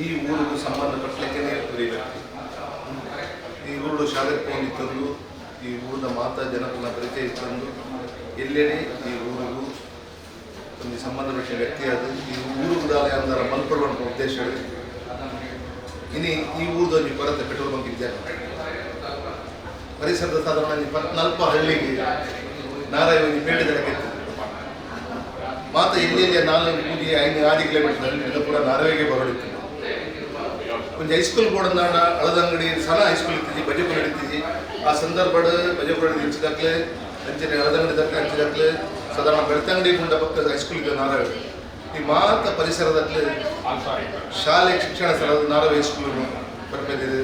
ಈ ಊರಿಗೂ ಸಂಬಂಧಪಟ್ಟಲಿಕ್ಕೆ ಬರೀಬೇಕು. ಈ ಊರು ಶಾಲೆಗೆ ಹೋಗಿತ್ತಂದು ಈ ಊರಿನ ಮಾತಾ ಜನಪದ ಪರಿಚಯ ಇತ್ತಂದು ಎಲ್ಲೆಡೆ ಈ ಊರಿಗೂ ಒಂದು ಸಂಬಂಧಪಟ್ಟ ವ್ಯಕ್ತಿಯಾದ ಈ ಊರು ಉದಾಲಯ ಅಂದರ ಮಲ್ಪಡುವಂಥ ಉದ್ದೇಶ ಇನ್ನು ಈ ಊರದಲ್ಲಿ ಕೊರತೆ ಪೆಟ್ರೋಲ್ ಬಂಕ್ ಇದೆ. ಪರಿಸರದ ಸಾಧಾರಣ 14 ಹಳ್ಳಿಗೆ ನಾರಾಯಣಿ ಪೇಟೆದಕ್ಕೆ ಮಾತ್ರ ಎಲ್ಲೆಲ್ಲಿ 4-5 ಕಿಲೋಮೀಟರ್ ಪೂರ ನಾರಾಯಣಿಗೆ ಬರೋಡಿತ್ತು. ಒಂದು ಹೈಸ್ಕೂಲ್ ಬೋರ್ಡ್ ಹಳದಂಗಡಿ ಸಣ್ಣ ಹೈಸ್ಕೂಲ್ ಇರ್ತಿದ್ವಿ, ಬಜೆಪುರ ನಡೀತಿದ್ವಿ. ಆ ಸಂದರ್ಭ ಬಜೆಪುರ ಹಂಚಿದಾಗಲೇ ಅಂಚನೆ ಹಳದಂಗಡಿ ದಕ್ಕ ಹಂಚಿದಾಗಲೇ ಸಾಧಾರಣ ಬೆಳ್ತಂಗಡಿ ಗುಂಡ ಪಕ್ಕದ ಹೈಸ್ಕೂಲ್ ಇದೆ ನಾರಾಯಣ. ಈ ಮಾತ ಪರಿಸರದಲ್ಲಿ ಶಾಲೆ ಶಿಕ್ಷಣ ಸ್ಥಳದ ನಾರಾಯಣ ಹೈಸ್ಕೂಲ್ ಬರ್ಬೇಕಿದೆ.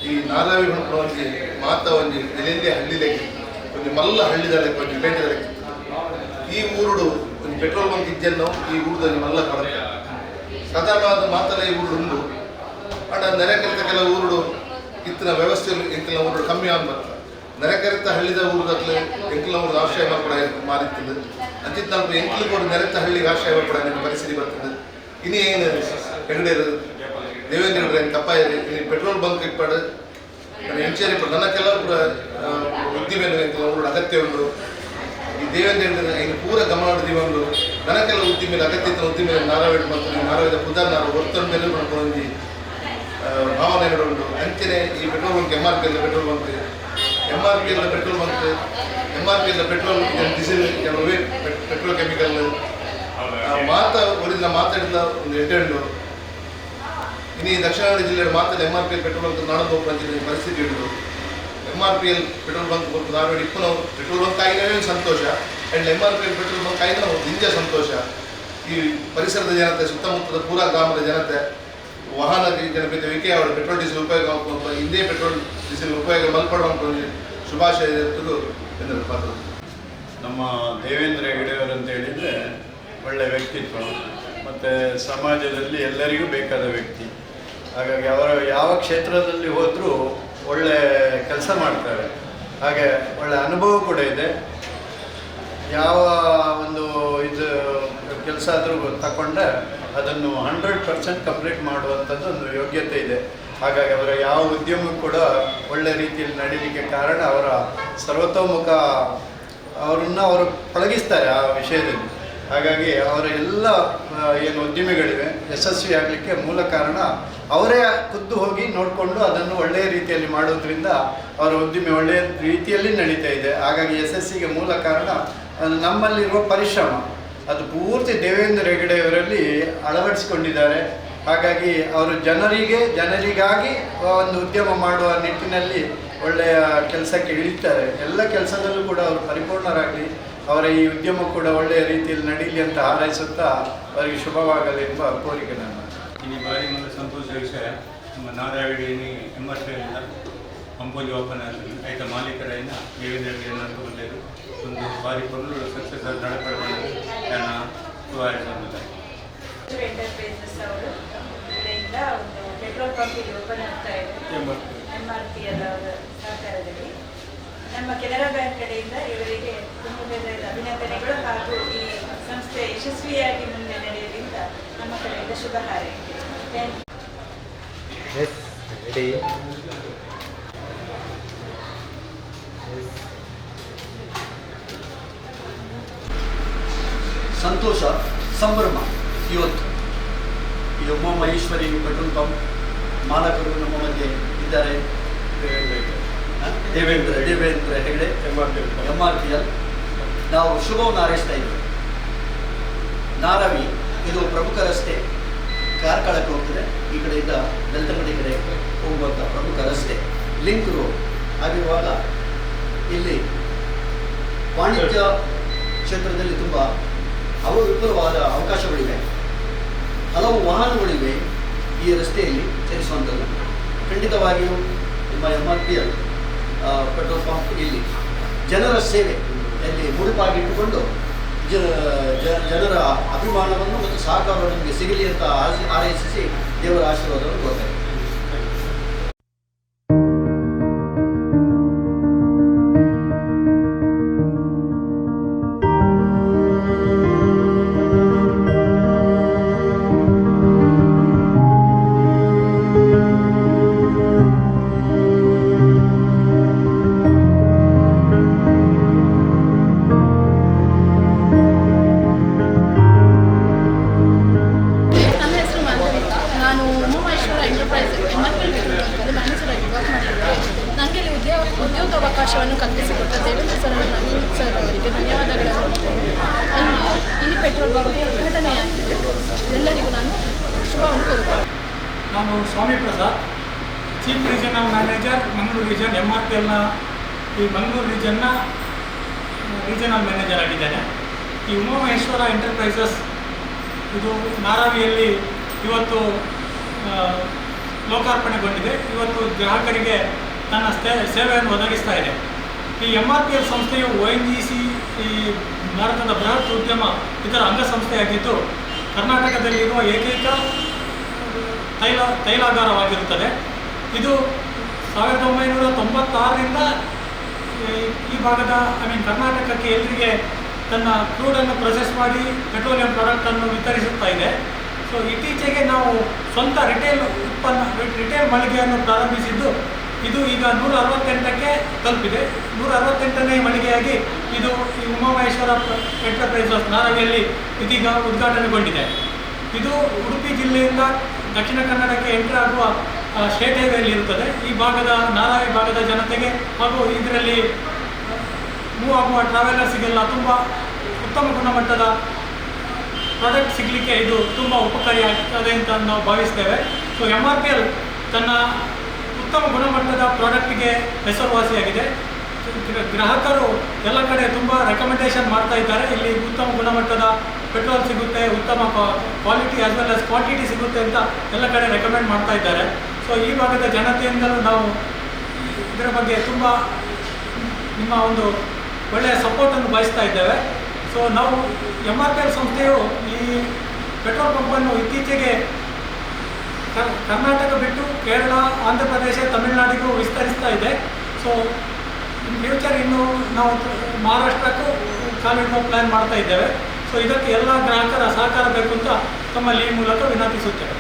ಈ ನಾರಾಯಣ ಹೊಂದಿ ಮಾತ ಒಂದು ಎಲೆಯಲ್ಲಿ ಹಳ್ಳಿಲೆಗೆ ಒಂದು ಮಲ್ಲ ಹಳ್ಳಿದಲೆ ಒಂದು ಪೇಟೆದಲೆ ಈ ಊರುಡು ಒಂದು ಪೆಟ್ರೋಲ್ ಬಂಕ್ ಇದ್ದನ್ನು ಈ ಊರದಲ್ಲಿ ಮಲ್ಲ ಕಾಣುತ್ತೆ. ಸಾಧಾರಣವಾದ ಮಾತಲ್ಲ ಈ ಊರು ಉಂಡು ಅಣ್ಣ ನೆರೆಕರಿತ ಕೆಲವು ಊರುಡು ಇತ್ತಿನ ವ್ಯವಸ್ಥೆ ಎಂಕೆಲ್ಲ ಊರು ಕಮ್ಮಿ ಆಗ್ಬಾರ್ದು. ನೆರೆಕರಿತ ಹಳ್ಳಿದ ಊರದಲ್ಲಿ ಎಂಕೆಲ್ಲ ಊರು ಆಶ್ರಯ ಕೂಡ ಮಾರಿತ್ತದೆ. ಅಂಚಿತ್ ನಾವು ಎಂಕ್ಲು ಕೂಡ ನೆರೆತ ಹಳ್ಳಿಗೆ ಆಶ್ರಯ ಕೂಡ ನಿಮಗೆ ಪರಿಸ್ಥಿತಿ ಬರ್ತದೆ. ಇನ್ನು ಏನು ಹೆಗಡೇರು ದೇವೇಂದ್ರ ಕಪ್ಪಾಯರಿ ಇಲ್ಲಿ ಪೆಟ್ರೋಲ್ ಬಂಕ್ ಇಪ್ಪಡು ಎಂಚೇರಿ ನನ್ನ ಕೆಲವರು ಕೂಡ ಉದ್ದಿಮೆ ಊರು ಅಗತ್ಯ ಉಂಟು. ಈ ದೇವೇಂದ್ರ ಇನ್ನು ಪೂರ ಗಮನ ಉಂಟು ನನ್ನ ಕೆಲವು ಉದ್ದಿಮೆ ಅಗತ್ಯ ಉದ್ದಿಮೆ ನಾರಾಯಣ ಮತ್ತು ನಾರಾಯಣ ಪುದರ್ ನಾವು ಹೊರತೊಂದು ಬೆಲೆ ಮಾಡ್ಕೊಂಡು ಭಾವನೆಗಳು ಉಂಟು. ಅಂಚನೆ ಈ petrol bunk MRP petrol bunk MRP petrol bunk MRP petrol diesel petrol chemical ಊರಿನ ಮಾತಾಡಿದ ಒಂದು ಎಡ್ಡೆಂಡು. ಇನ್ನು ಈ ದಕ್ಷಿಣ ಕನ್ನಡ ಜಿಲ್ಲೆಯ ಮಾತಾಡಿ MRP ಪೆಟ್ರೋಲ್ ಬಂಕ್ ನಾಡೋದು ಹೋಗುವಂಥ ಪರಿಸ್ಥಿತಿ ಉಂಟು. MRP ಪೆಟ್ರೋಲ್ ಬಂಕ್ ಬಂದು ನಾಡು ಇಪ್ಪು ನಾವು ಪೆಟ್ರೋಲ್ ಬಂಕ್ ಆಗಿನ ಸಂತೋಷ ಆ್ಯಂಡ್ MRP ಪೆಟ್ರೋಲ್ ಬಂಕ್ ಆಗಿನ ನಾವು ನಿಜ ಸಂತೋಷ. ಈ ಪರಿಸರದ ಜನತೆ ಸುತ್ತಮುತ್ತದ ಪೂರಾ ಗ್ರಾಮದ ಜನತೆ ವಾಹನ ಜನಪದ ವಿಕೆ ಅವರು ಪೆಟ್ರೋಲ್ ಡೀಸೆಲ್ ಉಪಯೋಗ ಮಾಡ್ಕೊಂಡು ಹಿಂದೆ ಪೆಟ್ರೋಲ್ ಡೀಸೆಲ್ ಉಪಯೋಗ ಮಲ್ಪಡುವಂಥ ಶುಭಾಶಯ ಎಂದರು ಪಾತ್ರ. ನಮ್ಮ ದೇವೇಂದ್ರ ಹೆಗಡೆಯವರು ಅಂತ ಹೇಳಿದರೆ ಒಳ್ಳೆಯ ವ್ಯಕ್ತಿತ್ವ ಮತ್ತು ಸಮಾಜದಲ್ಲಿ ಎಲ್ಲರಿಗೂ ಬೇಕಾದ ವ್ಯಕ್ತಿ. ಹಾಗಾಗಿ ಅವರು ಯಾವ ಕ್ಷೇತ್ರದಲ್ಲಿ ಹೋದರೂ ಒಳ್ಳೆ ಕೆಲಸ ಮಾಡ್ತಾರೆ. ಹಾಗೆ ಒಳ್ಳೆ ಅನುಭವ ಕೂಡ ಇದೆ. ಯಾವ ಒಂದು ಇದು ಕೆಲಸ ಆದರೂ ತಗೊಂಡ್ರೆ ಅದನ್ನು 100% ಕಂಪ್ಲೀಟ್ ಮಾಡುವಂಥದ್ದು ಒಂದು ಯೋಗ್ಯತೆ ಇದೆ. ಹಾಗಾಗಿ ಅವರ ಯಾವ ಉದ್ಯಮ ಕೂಡ ಒಳ್ಳೆ ರೀತಿಯಲ್ಲಿ ನಡೀಲಿಕ್ಕೆ ಕಾರಣ ಅವರ ಸರ್ವತೋಮುಖ ಅವರನ್ನು ಅವರು ಪಳಗಿಸ್ತಾರೆ ಆ ವಿಷಯದಲ್ಲಿ. ಹಾಗಾಗಿ ಅವರ ಎಲ್ಲ ಏನು ಉದ್ಯಮಿಗಳಿವೆ ಯಶಸ್ವಿ ಆಗಲಿಕ್ಕೆ ಮೂಲ ಕಾರಣ ಅವರೇ ಖುದ್ದು ಹೋಗಿ ನೋಡಿಕೊಂಡು ಅದನ್ನು ಒಳ್ಳೆಯ ರೀತಿಯಲ್ಲಿ ಮಾಡೋದ್ರಿಂದ ಅವರ ಉದ್ದಿಮೆ ಒಳ್ಳೆಯ ರೀತಿಯಲ್ಲಿ ನಡೀತಾ ಇದೆ. ಹಾಗಾಗಿ ಯಶಸ್ಸಿಗೆ ಮೂಲ ಕಾರಣ ನಮ್ಮಲ್ಲಿರುವ ಪರಿಶ್ರಮ, ಅದು ಪೂರ್ತಿ ದೇವೇಂದ್ರ ಹೆಗಡೆಯವರಲ್ಲಿ ಅಳವಡಿಸಿಕೊಂಡಿದ್ದಾರೆ. ಹಾಗಾಗಿ ಅವರು ಜನರಿಗಾಗಿ ಒಂದು ಉದ್ಯಮ ಮಾಡುವ ನಿಟ್ಟಿನಲ್ಲಿ ಒಳ್ಳೆಯ ಕೆಲಸಕ್ಕೆ ಇಳಿತಾರೆ. ಎಲ್ಲ ಕೆಲಸದಲ್ಲೂ ಕೂಡ ಅವರು ಪರಿಪೂರ್ಣರಾಗಲಿ, ಅವರ ಈ ಉದ್ಯಮ ಕೂಡ ಒಳ್ಳೆಯ ರೀತಿಯಲ್ಲಿ ನಡೀಲಿ ಅಂತ ಹಾರೈಸುತ್ತಾ ಅವರಿಗೆ ಶುಭವಾಗಲಿ ಎಂಬ ಕೋರಿಕೆ ನಾನು. ಇನ್ನು ಬಾರಿ ಮುಂದೆ ಸಂತೋಷ ವಿಷಯ ನಮ್ಮ ನಾರಾಯಣಿ ಎಂಬತ್ತರಿಂದ ಕಂಪೋಜ್ ಓಪನ್ ಆಯ್ತ ಮಾಲೀಕರಾಯಿನ ದೇವೇಂದ್ರ ಹೆಗಡೆ ಒಳ್ಳೆಯದು ಒಂದು ಬಾರಿ ಪೊರ್ಲು ಸಕ್ಸಸ್ ನಡಪಡಬಾರ್ದು ನನ್ನ ಸುಧಾರಿಸುತ್ತದೆ. ಎಂಟರ್ಪ್ರೈಸಸ್ ಅವರು ಕಡೆಯಿಂದ ಒಂದು ಪೆಟ್ರೋಲ್ ಪಂಪ್ ಇಲ್ಲಿ ಓಪನ್ ಆಗ್ತಾ ಇದೆ MRPL ಅವರ ಸಹಕಾರದಲ್ಲಿ. ನಮ್ಮ ಕೆನರಾ ಬ್ಯಾಂಕ್ ಕಡೆಯಿಂದ ಇವರಿಗೆ ತುಂಬ ಅಭಿನಂದನೆಗಳು ಹಾಗೂ ಈ ಸಂಸ್ಥೆ ಯಶಸ್ವಿಯಾಗಿ ಮುಂದೆ ನಡೆಯೋದ್ರಿಂದ ನಮ್ಮ ಕಡೆಯಿಂದ ಶುಭ ಹಾರೈಕೆ. ಸಂತೋಷ, ಸಂಭ್ರಮ. ಇವತ್ತು ಈ ಉಮಾ ಮಹೇಶ್ವರಿ ಪೆಟ್ರೋಲ್ ಪಂಪ್ ಮಾಲಕರು ನಮ್ಮ ಮಧ್ಯೆ ಇದ್ದಾರೆ. ದೇವೇಂದ್ರ ಹೆಗಡೆ MRPL. ನಾವು ಶುಭವನ್ನು ಹಾರೈಸ್ತಾ ಇದ್ದೇವೆ. ನಾರಾವಿ ಇದು ಪ್ರಮುಖ ರಸ್ತೆ, ಕಾರ್ಕಳಕ್ಕೆ ಹೋಗ್ತದೆ. ಈ ಕಡೆಯಿಂದ ಬೆಳ್ತಂಗಡಿ ಕಡೆ ಹೋಗುವಂಥ ಪ್ರಮುಖ ರಸ್ತೆ, ಲಿಂಕ್ ರೋಡ್ ಆಗಿರುವಾಗ ಇಲ್ಲಿ ವಾಣಿಜ್ಯ ಕ್ಷೇತ್ರದಲ್ಲಿ ತುಂಬ ವಿಪುಲವಾದ ಅವಕಾಶಗಳಿವೆ. ಹಲವು ವಾಹನಗಳಿವೆ ಈ ರಸ್ತೆಯಲ್ಲಿ ಚಲಿಸುವಂಥದ್ದು. ಖಂಡಿತವಾಗಿಯೂ ನಿಮ್ಮ MRPL ಪೆಟ್ರೋಲ್ ಪಂಪ್ ಇಲ್ಲಿ ಜನರ ಸೇವೆಯಲ್ಲಿ ಮುಡುಪಾಗಿಟ್ಟುಕೊಂಡು ಜನರ ಅಭಿಮಾನವನ್ನು ಮತ್ತು ಸಹಕಾರವನ್ನು ನಮಗೆ ಸಿಗಲಿ ಅಂತ ಹಾರೈಸಿ ದೇವರ ಆಶೀರ್ವಾದವನ್ನು ಕೋರ್ತೇವೆ. ಉದ್ಯೋಗಾವಕಾಶವನ್ನು ಕಲ್ಪಿಸಿಕೊಟ್ಟ ದೇವೇಂದ್ರ ಸರ್ ಅವರಿಗೆ ಧನ್ಯವಾದಗಳನ್ನು ಇಲ್ಲಿ ಪೆಟ್ರೋಲ್ ಬಂಕ್ ಉದ್ಘಾಟನೆಯಾಗಿದೆ. ಎಲ್ಲರಿಗೂ ನಾನು ಶುಭವನ್ನು ಕೋರುತ್ತೇನೆ. ನಾನು Swami Prasad, chief regional manager Mangaluru region MRPLನ ಈ ಮಂಗಳೂರು ರೀಜನಲ್ ಮ್ಯಾನೇಜರ್ ಆಗಿದ್ದೇನೆ. ಈ ಉಮಾ ಮಹೇಶ್ವರ ಎಂಟರ್ಪ್ರೈಸಸ್ ಇದು ನಾರಾವಿಯಲ್ಲಿ ಇವತ್ತು ಲೋಕಾರ್ಪಣೆಗೊಂಡಿದೆ. ಇವತ್ತು ಗ್ರಾಹಕರಿಗೆ ತನ್ನ ಸೇವೆಯನ್ನು ಒದಗಿಸ್ತಾ ಇದೆ. ಈ MRPL ಸಂಸ್ಥೆಯು ONGC ಈ ಭಾರತದ ಬೃಹತ್ ಉದ್ಯಮ ಇದರ ಅಂಗಸಂಸ್ಥೆಯಾಗಿದ್ದು ಕರ್ನಾಟಕದಲ್ಲಿರುವ ಏಕೈಕ ತೈಲಾಗಾರವಾಗಿರುತ್ತದೆ. ಇದು 1996ರಿಂದ ಈ ಭಾಗದ ಕರ್ನಾಟಕಕ್ಕೆ ಎಲ್ಲರಿಗೆ ತನ್ನ ಕ್ರೂಡನ್ನು ಪ್ರೊಸೆಸ್ ಮಾಡಿ ಪೆಟ್ರೋಲಿಯಂ ಪ್ರಾಡಕ್ಟನ್ನು ವಿತರಿಸುತ್ತಾ ಇದೆ. ಸೊ ಇತ್ತೀಚೆಗೆ ನಾವು ಸ್ವಂತ ರಿಟೇಲ್ ಮಳಿಗೆಯನ್ನು ಪ್ರಾರಂಭಿಸಿದ್ದು ಇದು ಈಗ 168ಕ್ಕೆ ತಲುಪಿದೆ. 168ನೇ ಮಳಿಗೆಯಾಗಿ ಇದು ಈ ಉಮಾ ಮಹೇಶ್ವರ ಎಂಟರ್ಪ್ರೈಸಸ್ ನಾರಾವಿಯಲ್ಲಿ ಇದೀಗ ಉದ್ಘಾಟನೆಗೊಂಡಿದೆ. ಇದು ಉಡುಪಿ ಜಿಲ್ಲೆಯಿಂದ ದಕ್ಷಿಣ ಕನ್ನಡಕ್ಕೆ ಎಂಟರ್ ಆಗುವ ಸ್ಟೇಟ್ ಹೈವೇಯಲ್ಲಿ ಇರುತ್ತದೆ. ಈ ಭಾಗದ ನಾರಾವಿ ಭಾಗದ ಜನತೆಗೆ ಹಾಗೂ ಇದರಲ್ಲಿ ಮೂವ್ ಆಗುವ ಟ್ರಾವೆಲರ್ಸಿಗೆಲ್ಲ ತುಂಬ ಉತ್ತಮ ಗುಣಮಟ್ಟದ ಪ್ರಾಡಕ್ಟ್ ಸಿಗಲಿಕ್ಕೆ ಇದು ತುಂಬ ಉಪಕಾರಿಯಾಗ್ತದೆ ಅಂತ ನಾವು ಭಾವಿಸ್ತೇವೆ. ಸೊ MRPL ತನ್ನ ಉತ್ತಮ ಗುಣಮಟ್ಟದ ಪ್ರಾಡಕ್ಟಿಗೆ ಹೆಸರುವಾಸಿಯಾಗಿದೆ. ಗ್ರಾಹಕರು ಎಲ್ಲ ಕಡೆ ತುಂಬ ರೆಕಮೆಂಡೇಷನ್ ಮಾಡ್ತಾ ಇದ್ದಾರೆ. ಇಲ್ಲಿ ಉತ್ತಮ ಗುಣಮಟ್ಟದ ಪೆಟ್ರೋಲ್ ಸಿಗುತ್ತೆ, ಉತ್ತಮ quality as well as quantity ಸಿಗುತ್ತೆ ಅಂತ ಎಲ್ಲ ಕಡೆ ರೆಕಮೆಂಡ್ ಮಾಡ್ತಾ ಇದ್ದಾರೆ. ಸೊ ಈ ಭಾಗದ ಜನತೆಯಿಂದಲೂ ನಾವು ಇದರ ಬಗ್ಗೆ ತುಂಬ ನಿಮ್ಮ ಒಂದು ಒಳ್ಳೆಯ ಸಪೋರ್ಟನ್ನು ಬಯಸ್ತಾ ಇದ್ದೇವೆ. ಸೊ ನಾವು MRPL ಸಂಸ್ಥೆಯು ಈ ಪೆಟ್ರೋಲ್ ಪಂಪನ್ನು ಇತ್ತೀಚೆಗೆ ಕರ್ನಾಟಕ ಬಿಟ್ಟು ಕೇರಳ, ಆಂಧ್ರ ಪ್ರದೇಶ, ತಮಿಳುನಾಡಿಗೂ ವಿಸ್ತರಿಸ್ತಾ ಇದೆ. ಸೊ ಇನ್ ಫ್ಯೂಚರ್ ಇನ್ನು ನಾವು ಮಹಾರಾಷ್ಟ್ರಕ್ಕೂ ಕಾಲಿಡುವ ಪ್ಲ್ಯಾನ್ ಮಾಡ್ತಾ ಇದ್ದೇವೆ. ಸೊ ಇದಕ್ಕೆ ಎಲ್ಲ ಗ್ರಾಹಕರ ಸಹಕಾರ ಬೇಕು ಅಂತ ತಮ್ಮಲ್ಲಿ ಈ ಮೂಲಕ ವಿನಂತಿಸುತ್ತೇವೆ.